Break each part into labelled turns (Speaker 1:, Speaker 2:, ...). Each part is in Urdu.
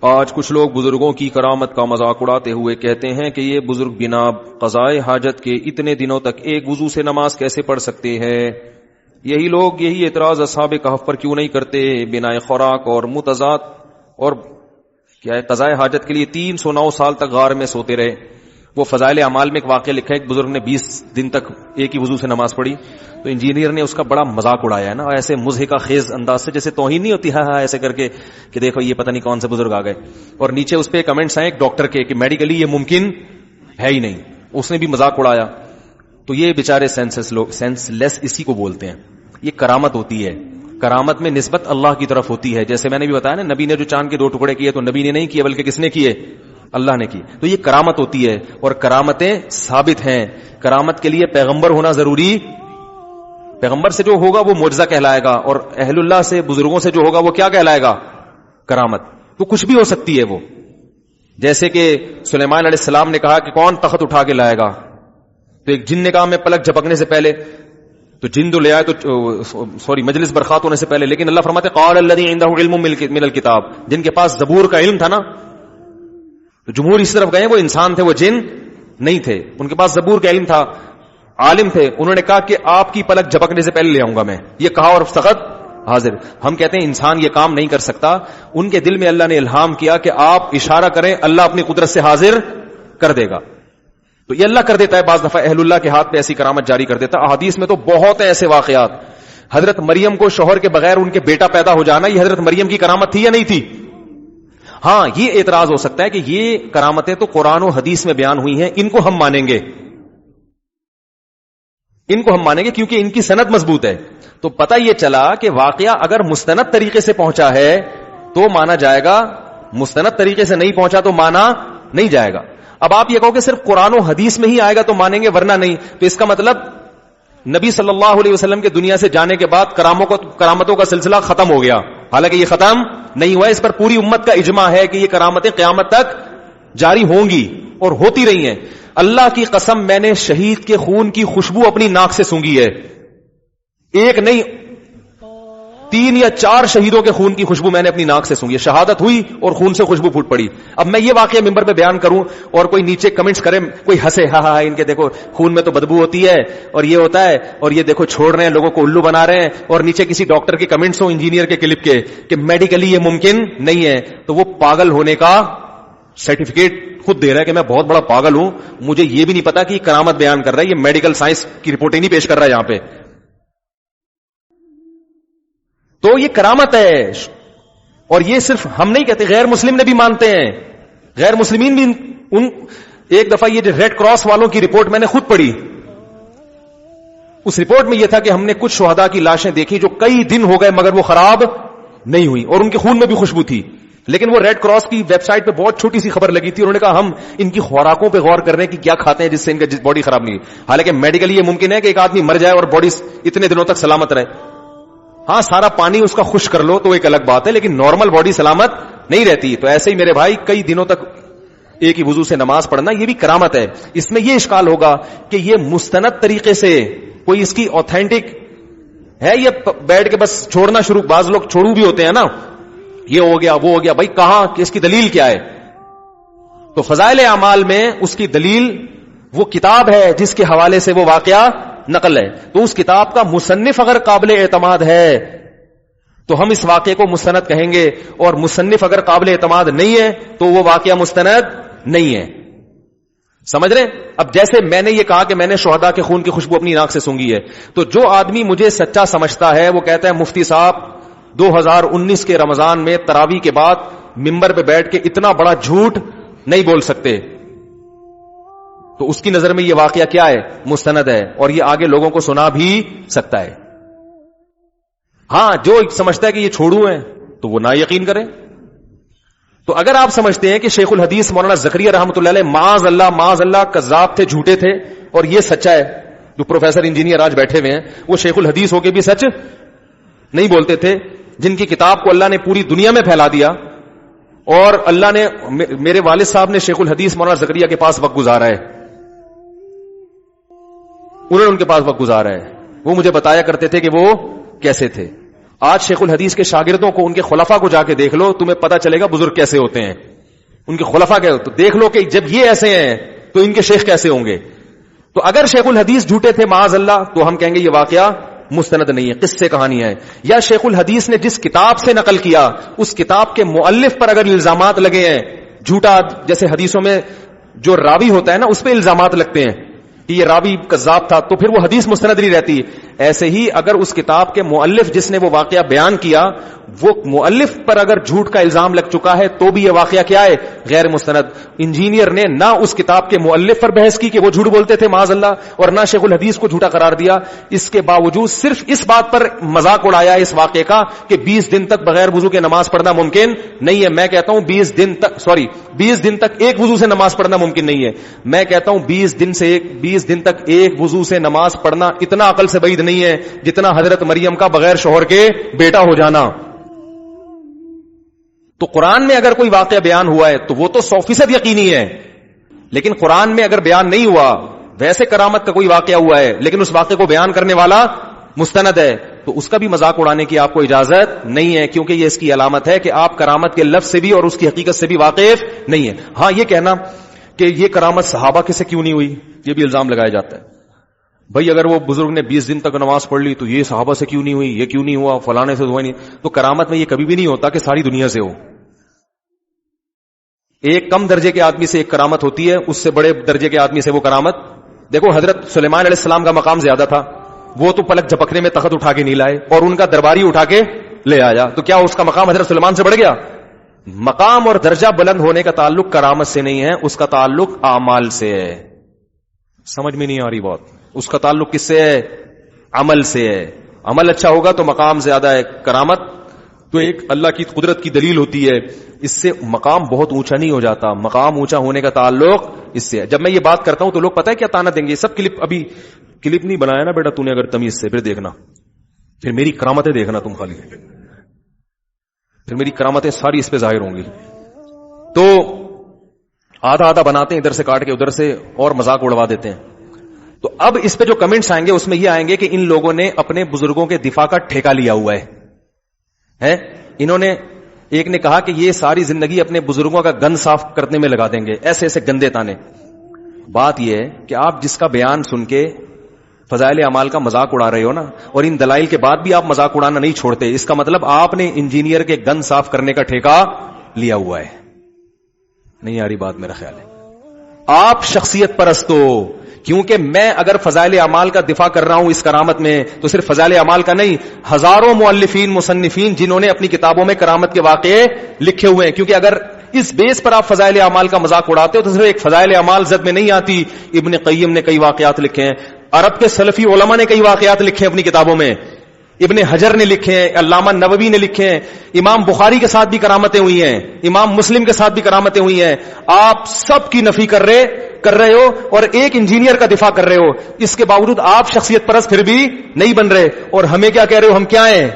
Speaker 1: آج کچھ لوگ بزرگوں کی کرامت کا مذاق اڑاتے ہوئے کہتے ہیں کہ یہ بزرگ بنا قضائے حاجت کے اتنے دنوں تک ایک وضو سے نماز کیسے پڑھ سکتے ہیں؟ یہی لوگ یہی اعتراض اصحاب کہف پر کیوں نہیں کرتے؟ بنا خوراک اور متضاد اور کیا ہے قضائے حاجت کے لیے 309 سال تک غار میں سوتے رہے. وہ فضائل اعمال میں ایک واقعہ لکھا ہے، ایک بزرگ نے 20 دن تک ایک ہی وضو سے نماز پڑھی، تو انجینئر نے اس کا بڑا مذاق اڑایا ہے نا، ایسے مضحکہ خیز انداز سے، جیسے توہین نہیں ہوتی ہاں ایسے کر کے کہ دیکھو یہ پتہ نہیں کون سے بزرگ آ گئے. اور نیچے اس پہ کمنٹس آئے ایک ڈاکٹر کے کہ میڈیکلی یہ ممکن ہے ہی نہیں، اس نے بھی مذاق اڑایا. تو یہ بیچارے سینس لیس اسی کو بولتے ہیں. یہ کرامت ہوتی ہے، کرامت میں نسبت اللہ کی طرف ہوتی ہے. جیسے میں نے بھی بتایا نا، نبی نے جو چاند کے 2 ٹکڑے کیے تو نبی نے نہیں کیے بلکہ کس نے کیے؟ اللہ نے کی. تو یہ کرامت ہوتی ہے اور کرامتیں ثابت ہیں. کرامت کے لیے پیغمبر ہونا ضروری، پیغمبر سے جو ہوگا وہ معجزہ کہلائے گا، اور اہل اللہ سے بزرگوں سے جو ہوگا وہ کیا کہلائے گا؟ کرامت. تو کچھ بھی ہو سکتی ہے وہ، جیسے کہ سلیمان علیہ السلام نے کہا کہ کون تخت اٹھا کے لائے گا، تو ایک جن نے کہا میں پلک جھپکنے سے پہلے، تو جن تو لے آئے تو مجلس برخات ہونے سے پہلے. لیکن اللہ فرماتے قال الذی عنده علم من الکتاب، جن کے پاس زبور کا علم تھا نا، تو جمہور اس طرف گئے وہ انسان تھے، وہ جن نہیں تھے، ان کے پاس زبور کا علم تھا، عالم تھے. انہوں نے کہا کہ آپ کی پلک جھپکنے سے پہلے لے آؤں گا میں، یہ کہا اور سخت حاضر. ہم کہتے ہیں انسان یہ کام نہیں کر سکتا، ان کے دل میں اللہ نے الہام کیا کہ آپ اشارہ کریں، اللہ اپنی قدرت سے حاضر کر دے گا. تو یہ اللہ کر دیتا ہے، بعض دفعہ اہل اللہ کے ہاتھ پہ ایسی کرامت جاری کر دیتا. احادیث میں تو بہت ہیں ایسے واقعات. حضرت مریم کو شوہر کے بغیر ان کے بیٹا پیدا ہو جانا، یہ حضرت مریم کی کرامت تھی یا نہیں تھی؟ ہاں، یہ اعتراض ہو سکتا ہے کہ یہ کرامتیں تو قرآن و حدیث میں بیان ہوئی ہیں، ان کو ہم مانیں گے، ان کو ہم مانیں گے کیونکہ ان کی سند مضبوط ہے. تو پتہ یہ چلا کہ واقعہ اگر مستند طریقے سے پہنچا ہے تو مانا جائے گا، مستند طریقے سے نہیں پہنچا تو مانا نہیں جائے گا. اب آپ یہ کہو کہ صرف قرآن و حدیث میں ہی آئے گا تو مانیں گے ورنہ نہیں، تو اس کا مطلب نبی صلی اللہ علیہ وسلم کے دنیا سے جانے کے بعد کرامتوں کا سلسلہ ختم ہو گیا. حالانکہ یہ ختم نہیں ہوا، اس پر پوری امت کا اجماع ہے کہ یہ کرامتیں قیامت تک جاری ہوں گی اور ہوتی رہی ہیں. اللہ کی قسم، میں نے شہید کے خون کی خوشبو اپنی ناک سے سونگھی ہے، ایک نہیں 3 یا 4 شہیدوں کے خون کی خوشبو میں نے اپنی ناک سے سونگھی. شہادت ہوئی اور خون سے خوشبو پھوٹ پڑی. اب میں یہ واقعہ ممبر پہ بیان کروں اور کوئی نیچے کمنٹس کرے، کوئی ہنسے ہاں ہاں ان کے دیکھو خون میں تو بدبو ہوتی ہے اور یہ ہوتا ہے اور یہ دیکھو چھوڑ رہے ہیں، لوگوں کو الو بنا رہے ہیں، اور نیچے کسی ڈاکٹر کے کمنٹس ہو، انجینئر کے کلپ کے کہ میڈیکلی یہ ممکن نہیں ہے، تو وہ پاگل ہونے کا سرٹیفکیٹ خود دے رہا ہے کہ میں بہت بڑا پاگل ہوں، مجھے یہ بھی نہیں پتا کہ یہ کرامت بیان کر رہا ہے، یہ میڈیکل سائنس کی رپورٹیں نہیں پیش کر رہا ہے یہاں پہ. تو یہ کرامت ہے، اور یہ صرف ہم نہیں کہتے، غیر مسلم نے بھی مانتے ہیں، غیر مسلمین بھی. ایک دفعہ یہ جو ریڈ کراس والوں کی رپورٹ میں نے خود پڑھی، اس رپورٹ میں یہ تھا کہ ہم نے کچھ شہداء کی لاشیں دیکھی جو کئی دن ہو گئے مگر وہ خراب نہیں ہوئی اور ان کے خون میں بھی خوشبو تھی. لیکن وہ ریڈ کراس کی ویب سائٹ پہ بہت چھوٹی سی خبر لگی تھی، انہوں نے کہا ہم ان کی خوراکوں پہ غور کر رہے ہیں کہ کیا کھاتے ہیں جس سے ان کا باڈی خراب نہیں. حالانکہ میڈیکلی یہ ممکن ہے کہ ایک آدمی مر جائے اور باڈی اتنے دنوں تک سلامت رہے. ہاں، سارا پانی اس کا خشک کر لو تو ایک الگ بات ہے، لیکن نارمل باڈی سلامت نہیں رہتی. تو ایسے ہی میرے بھائی کئی دنوں تک ایک ہی وضو سے نماز پڑھنا یہ بھی کرامت ہے. اس میں یہ اشکال ہوگا کہ یہ مستند طریقے سے کوئی اس کی اوتھینٹک ہے، یہ بیٹھ کے بس چھوڑنا شروع، بعض لوگ چھوڑو بھی ہوتے ہیں نا، یہ ہو گیا وہ ہو گیا، بھائی کہاں کہ اس کی دلیل کیا ہے؟ تو فضائل اعمال میں اس کی دلیل وہ کتاب ہے جس کے حوالے سے وہ واقعہ نقل ہے. تو اس کتاب کا مصنف اگر قابل اعتماد ہے تو ہم اس واقعے کو مستند کہیں گے، اور مصنف اگر قابل اعتماد نہیں ہے تو وہ واقعہ مستند نہیں ہے. سمجھ رہے؟ اب جیسے میں نے یہ کہا کہ میں نے شہداء کے خون کی خوشبو اپنی ناک سے سونگھی ہے، تو جو آدمی مجھے سچا سمجھتا ہے وہ کہتا ہے مفتی صاحب 2019 کے رمضان میں تراویح کے بعد ممبر پہ بیٹھ کے اتنا بڑا جھوٹ نہیں بول سکتے. تو اس کی نظر میں یہ واقعہ کیا ہے؟ مستند ہے، اور یہ آگے لوگوں کو سنا بھی سکتا ہے. ہاں، جو سمجھتا ہے کہ یہ چھوڑو ہیں تو وہ نا یقین کرے. تو اگر آپ سمجھتے ہیں کہ شیخ الحدیث مولانا زکریا رحمۃ اللہ علیہ معاذ اللہ کذاب تھے، جھوٹے تھے، اور یہ سچا ہے، جو پروفیسر انجینئر آج بیٹھے ہوئے ہیں وہ شیخ الحدیث ہو کے بھی سچ نہیں بولتے تھے، جن کی کتاب کو اللہ نے پوری دنیا میں پھیلا دیا، اور اللہ نے میرے والد صاحب نے شیخ الحدیث مولانا زکریا کے پاس وقت گزارا ہے، انہوں نے ان کے پاس وقت گزارا ہے، وہ مجھے بتایا کرتے تھے کہ وہ کیسے تھے. آج شیخ الحدیث کے شاگردوں کو، ان کے خلفاء کو جا کے دیکھ لو، تمہیں پتہ چلے گا بزرگ کیسے ہوتے ہیں، ان کے خلفاء کے، تو دیکھ لو کہ جب یہ ایسے ہیں تو ان کے شیخ کیسے ہوں گے. تو اگر شیخ الحدیث جھوٹے تھے معاذ اللہ تو ہم کہیں گے یہ واقعہ مستند نہیں ہے، قصے کہانی ہے. یا شیخ الحدیث نے جس کتاب سے نقل کیا اس کتاب کے مؤلف پر اگر الزامات لگے ہیں جھوٹا، جیسے حدیثوں میں جو راوی ہوتا ہے نا اس پہ الزامات لگتے ہیں کہ یہ راوی کذاب تھا، تو پھر وہ حدیث مستند نہیں رہتی. ایسے ہی اگر اس کتاب کے مؤلف جس نے وہ واقعہ بیان کیا، وہ مؤلف پر اگر جھوٹ کا الزام لگ چکا ہے تو بھی یہ واقعہ کیا ہے؟ غیر مستند. انجینئر نے نہ اس کتاب کے مؤلف پر بحث کی کہ وہ جھوٹ بولتے تھے معاذ اللہ، اور نہ شیخ الحدیث کو جھوٹا قرار دیا. اس کے باوجود صرف اس بات پر مذاق اڑایا اس واقعے کا کہ 20 دن تک بغیر وضو کے نماز پڑھنا ممکن نہیں ہے. میں کہتا ہوں 20 دن تک ایک وضو سے نماز پڑھنا ممکن نہیں ہے. میں کہتا ہوں 20 دن تک ایک وضو سے نماز پڑھنا اتنا عقل سے بعید نہیں ہے جتنا حضرت مریم کا بغیر شوہر کے بیٹا ہو جانا. تو قرآن میں اگر کوئی واقعہ بیان ہوا ہے تو وہ تو 100% یقینی ہے، لیکن قرآن میں اگر بیان نہیں ہوا، ویسے کرامت کا کوئی واقعہ ہوا ہے لیکن اس واقعے کو بیان کرنے والا مستند ہے، تو اس کا بھی مذاق اڑانے کی آپ کو اجازت نہیں ہے، کیونکہ یہ اس کی علامت ہے کہ آپ کرامت کے لفظ سے بھی اور اس کی حقیقت سے بھی واقف نہیں ہے. ہاں یہ کہنا کہ یہ کرامت صحابہ کے سے کیوں نہیں ہوئی، یہ بھی الزام لگایا جاتا ہے. بھئی اگر وہ بزرگ نے 20 دن تک نماز پڑھ لی تو یہ صحابہ سے کیوں نہیں ہوئی، یہ کیوں نہیں ہوا، فلانے سے ہوا نہیں. تو کرامت میں یہ کبھی بھی نہیں ہوتا کہ ساری دنیا سے ہو. ایک کم درجے کے آدمی سے ایک کرامت ہوتی ہے، اس سے بڑے درجے کے آدمی سے وہ کرامت. دیکھو حضرت سلیمان علیہ السلام کا مقام زیادہ تھا، وہ تو پلک جھپکنے میں تخت اٹھا کے نہیں لائے اور ان کا درباری اٹھا کے لے آیا، تو کیا اس کا مقام حضرت سلیمان سے بڑھ گیا؟ مقام اور درجہ بلند ہونے کا تعلق کرامت سے نہیں ہے، اس کا تعلق اعمال سے ہے. سمجھ میں نہیں آ رہی بات؟ اس کا تعلق کس سے ہے؟ عمل سے ہے. عمل اچھا ہوگا تو مقام زیادہ ہے. کرامت تو ایک اللہ کی قدرت کی دلیل ہوتی ہے، اس سے مقام بہت اونچا نہیں ہو جاتا. مقام اونچا ہونے کا تعلق اس سے ہے. جب میں یہ بات کرتا ہوں تو لوگ پتہ ہے کیا تانا دیں گے، سب ابھی کلپ نہیں بنایا نا بیٹا تو نے، اگر تمیز سے پھر دیکھنا، پھر میری کرامتیں دیکھنا تم خالی، پھر میری کرامتیں ساری اس پہ ظاہر ہوں گی. تو آدھا بناتے ہیں ادھر سے کاٹ کے ادھر سے اور مذاق اڑوا دیتے ہیں. تو اب اس پہ جو کمنٹس آئیں گے اس میں یہ آئیں گے کہ ان لوگوں نے اپنے بزرگوں کے دفاع کا ٹھیکہ لیا ہوا ہے. انہوں نے، ایک نے کہا کہ یہ ساری زندگی اپنے بزرگوں کا گند صاف کرنے میں لگا دیں گے، ایسے ایسے گندے تانے. بات یہ ہے کہ آپ جس کا بیان سن کے فضائل اعمال کا مذاق اڑا رہے ہو نا، اور ان دلائل کے بعد بھی آپ مذاق اڑانا نہیں چھوڑتے، اس کا مطلب آپ نے انجینئر کے گند صاف کرنے کا ٹھیکہ لیا ہوا ہے. نہیں آ رہی بات؟ میرا خیال ہے آپ شخصیت پرست ہو، کیونکہ میں اگر فضائل اعمال کا دفاع کر رہا ہوں اس کرامت میں تو صرف فضائل اعمال کا نہیں، ہزاروں مؤلفین مصنفین جنہوں نے اپنی کتابوں میں کرامت کے واقعے لکھے ہوئے ہیں. کیونکہ اگر اس بیس پر آپ فضائل اعمال کا مذاق اڑاتے ہو تو صرف ایک فضائل اعمال زد میں نہیں آتی. ابن قیم نے کئی واقعات لکھے ہیں، عرب کے سلفی علماء نے کئی واقعات لکھے ہیں اپنی کتابوں میں، ابن حجر نے لکھے ہیں، علامہ نووی نے لکھے ہیں، امام بخاری کے ساتھ بھی کرامتیں ہوئی ہیں، امام مسلم کے ساتھ بھی کرامتیں ہوئی ہیں. آپ سب کی نفی کر رہے ہو اور ایک انجینئر کا دفاع کر رہے ہو. اس کے باوجود آپ شخصیت پرست پھر بھی نہیں بن رہے، اور ہمیں کیا کہہ رہے ہو؟ ہم کیا ہیں؟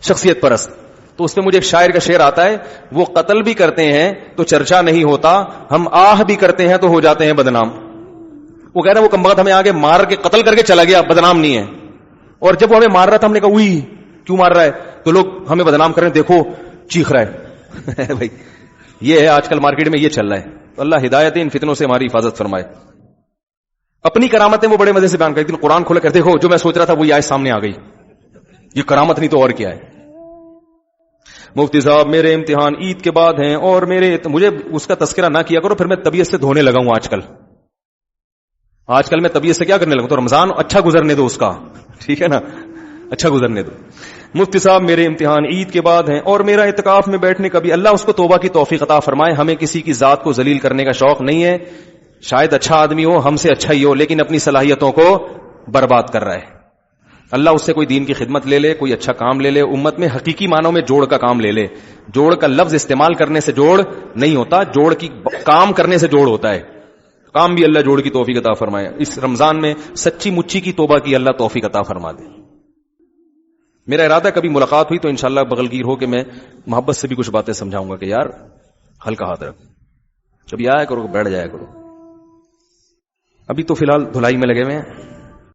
Speaker 1: شخصیت پرست. تو اس میں مجھے ایک شاعر کا شعر آتا ہے، وہ قتل بھی کرتے ہیں تو چرچا نہیں ہوتا، ہم آہ بھی کرتے ہیں تو ہو جاتے ہیں بدنام. وہ کہہ رہے ہیں وہ کمبخت ہمیں آگے مار کے قتل کر کے چلا گیا، بدنام نہیں ہے. اور جب وہ ہمیں مار رہا تھا ہم نے کہا اوئی کیوں مار رہا ہے، تو لوگ ہمیں بدنام کر رہے ہیں، دیکھو چیخ رہا ہے. بھائی یہ ہے آج کل مارکیٹ میں یہ چل رہا ہے. تو اللہ ہدایت ان فتنوں سے ہماری حفاظت فرمائے. اپنی کرامتیں وہ بڑے مزے سے بیان کرتے ہیں، قرآن کھول کر دیکھو جو میں سوچ رہا تھا وہی آیت سامنے آ گئی. یہ کرامت نہیں تو اور کیا ہے. مفتی صاحب میرے امتحان عید کے بعد ہیں اور مجھے اس کا تذکرہ نہ کیا کرو، پھر میں طبیعت سے دھونے لگا ہوں. آج کل میں طبیعت سے کیا کرنے لگا، تو رمضان اچھا گزرنے دو اس کا، ٹھیک ہے نا، اچھا گزرنے دو. مفتی صاحب میرے امتحان عید کے بعد ہیں اور میرا اعتکاف میں بیٹھنے کا بھی، اللہ اس کو توبہ کی توفیق عطا فرمائے. ہمیں کسی کی ذات کو ذلیل کرنے کا شوق نہیں ہے، شاید اچھا آدمی ہو، ہم سے اچھا ہی ہو، لیکن اپنی صلاحیتوں کو برباد کر رہا ہے. اللہ اس سے کوئی دین کی خدمت لے لے، کوئی اچھا کام لے لے، امت میں حقیقی معنوں میں جوڑ کا کام لے لے. جوڑ کا لفظ استعمال کرنے سے جوڑ نہیں ہوتا، جوڑ کی کام کرنے سے جوڑ ہوتا ہے. کام بھی اللہ جوڑ کی توفیق عطا فرمائے. اس رمضان میں سچی مچی کی توبہ کی اللہ توفیق عطا فرما دے. میرا ارادہ کبھی ملاقات ہوئی تو انشاءاللہ بغلگیر ہو کے میں محبت سے بھی کچھ باتیں سمجھاؤں گا کہ یار ہلکا ہاتھ رکھ، کبھی آیا کرو بیٹھ جایا کرو. ابھی تو فی الحال دھلائی میں لگے ہوئے ہیں.